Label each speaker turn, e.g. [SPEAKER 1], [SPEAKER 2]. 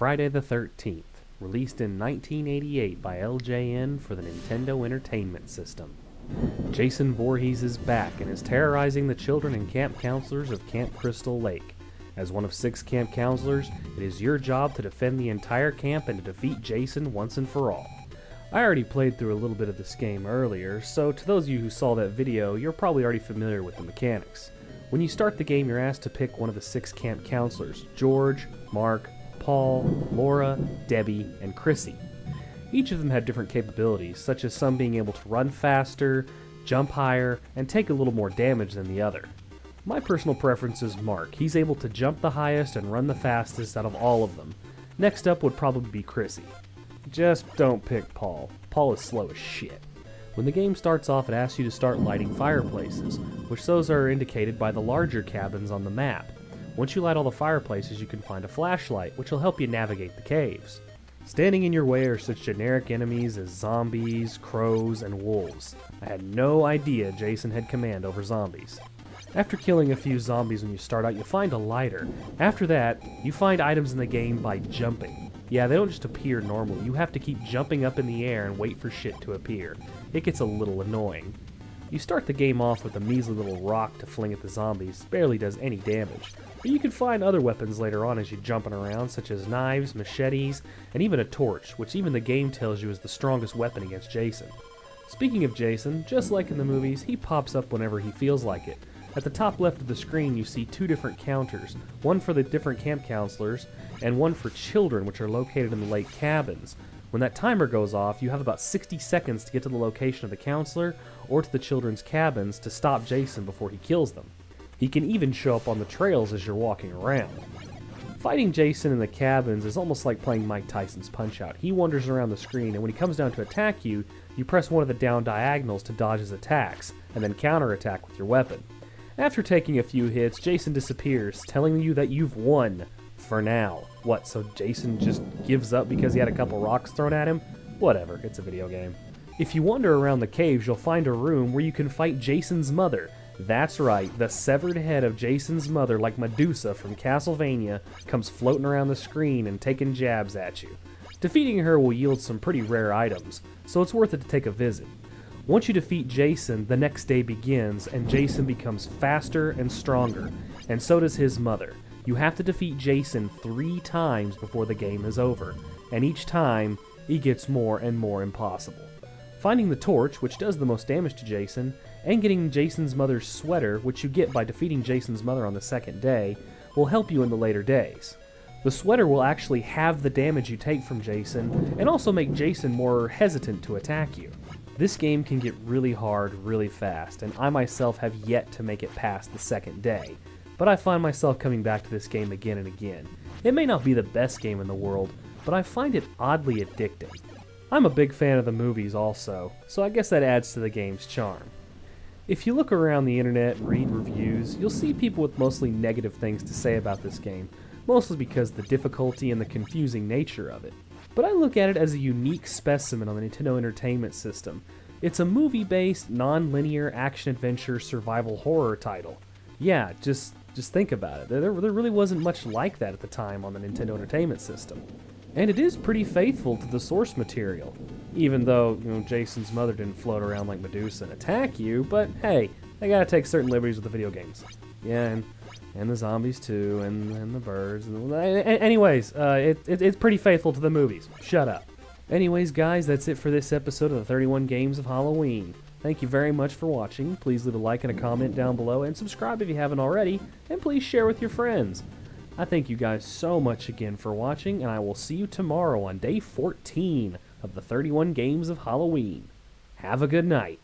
[SPEAKER 1] Friday the 13th, released in 1988 by LJN for the Nintendo Entertainment System. Jason Voorhees is back and is terrorizing the children and camp counselors of Camp Crystal Lake. As one of 6 camp counselors, it is your job to defend the entire camp and to defeat Jason once and for all. I already played through a little bit of this game earlier, so to those of you who saw that video, you're probably already familiar with the mechanics. When you start the game, you're asked to pick one of the 6 camp counselors: George, Mark, Paul, Laura, Debbie, and Chrissy. Each of them have different capabilities, such as some being able to run faster, jump higher, and take a little more damage than the other. My personal preference is Mark. He's able to jump the highest and run the fastest out of all of them. Next up would probably be Chrissy. Just don't pick Paul. Paul is slow as shit. When the game starts off, it asks you to start lighting fireplaces, which those are indicated by the larger cabins on the map. Once you light all the fireplaces, you can find a flashlight, which will help you navigate the caves. Standing in your way are such generic enemies as zombies, crows, and wolves. I had no idea Jason had command over zombies. After killing a few zombies when you start out, you find a lighter. After that, you find items in the game by jumping. Yeah, they don't just appear normally. You have to keep jumping up in the air and wait for shit to appear. It gets a little annoying. You start the game off with a measly little rock to fling at the zombies. Barely does any damage. But you can find other weapons later on as you're jumping around, such as knives, machetes, and even a torch, which even the game tells you is the strongest weapon against Jason. Speaking of Jason, just like in the movies, he pops up whenever he feels like it. At the top left of the screen, you see 2 different counters, one for the different camp counselors, and one for children, which are located in the lake cabins. When that timer goes off, you have about 60 seconds to get to the location of the counselor or to the children's cabins to stop Jason before he kills them. He can even show up on the trails as you're walking around. Fighting Jason in the cabins is almost like playing Mike Tyson's Punch-Out. He wanders around the screen, and when he comes down to attack you, you press one of the down diagonals to dodge his attacks, and then counterattack with your weapon. After taking a few hits, Jason disappears, telling you that you've won. For now. What, so Jason just gives up because he had a couple rocks thrown at him? Whatever, it's a video game. If you wander around the caves, you'll find a room where you can fight Jason's mother. That's right, the severed head of Jason's mother, like Medusa from Castlevania, comes floating around the screen and taking jabs at you. Defeating her will yield some pretty rare items, so it's worth it to take a visit. Once you defeat Jason, the next day begins, and Jason becomes faster and stronger, and so does his mother. You have to defeat Jason 3 times before the game is over, and each time, it gets more and more impossible. Finding the torch, which does the most damage to Jason, and getting Jason's mother's sweater, which you get by defeating Jason's mother on the second day, will help you in the later days. The sweater will actually halve the damage you take from Jason, and also make Jason more hesitant to attack you. This game can get really hard really fast, and I myself have yet to make it past the second day, but I find myself coming back to this game again and again. It may not be the best game in the world, but I find it oddly addicting. I'm a big fan of the movies also, so I guess that adds to the game's charm. If you look around the internet and read reviews, you'll see people with mostly negative things to say about this game, mostly because of the difficulty and the confusing nature of it. But I look at it as a unique specimen on the Nintendo Entertainment System. It's a movie-based, non-linear action-adventure survival horror title. Yeah, just think about it. There really wasn't much like that at the time on the Nintendo Entertainment System. And it is pretty faithful to the source material. Even though, Jason's mother didn't float around like Medusa and attack you, but hey, they gotta take certain liberties with the video games. Yeah, and the zombies too, and the birds. Anyways, it's pretty faithful to the movies. Shut up. Anyways, guys, that's it for this episode of the 31 Games of Halloween. Thank you very much for watching. Please leave a like and a comment down below, and subscribe if you haven't already, and please share with your friends. I thank you guys so much again for watching, and I will see you tomorrow on day 14 of the 31 Games of Halloween. Have a good night.